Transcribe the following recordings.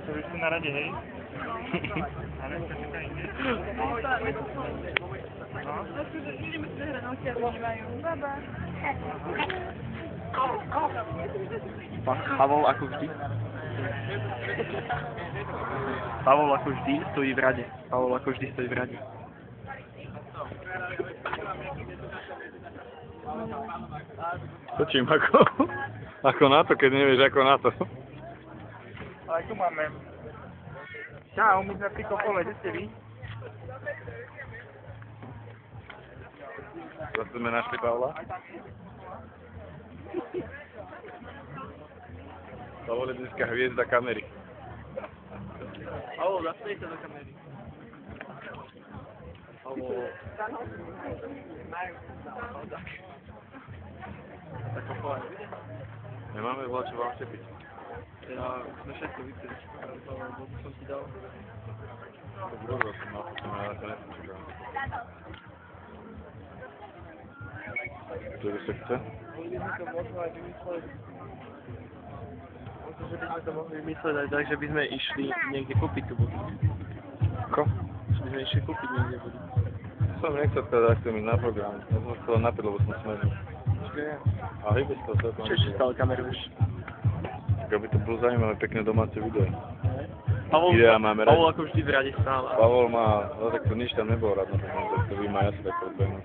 To už si na rade, hej? Ale to čaká inde. No? Ideme si zahrať, no ťa vnímajú. Baba. Pavol ako vždy. Pavol ako vždy stojí v rade. Pavol ako vždy stojí v rade. Točím ako na to, keď nevieš ako na to. Ale tu máme. Čau, my sme pri Kopole, kde ste vy? Zase sme našli Pavla. Pavol je dneska hviezda kamery. Pavol, zasmej sa do kamery. Pavol. Tak pochváľ. Nemáme čo vám štepiť. Ja už sme všetko vypili. Vodu som ti dal. Dobrý som mal, ja to nespočívam. Čo sa chce? Možno, že by sme to mohli vymysleť aj tak, že by sme išli niekde kúpiť tú vodu. Ako? Že by sme išli kúpiť niekde vodu. Som nechcel povedať, chcem ísť na program. Ja som chcel napiť, lebo som smerný. A hýbe sa to celkom. Čo ešte stále kameruješ? Tak aby to bolo zaujímavé, pekné domáce video. Pavol, Videa máme radi. Pavol ako vždy v rade stále. Pavol má, no tak to nič tam nebolo rád na tom, tak to vyjma jasne tak odbehnu.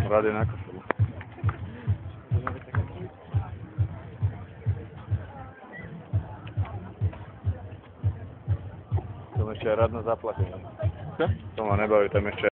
Rád je na košelu. Som ešte aj rád na zaplatenie. No? To ma nebaví, tam ešte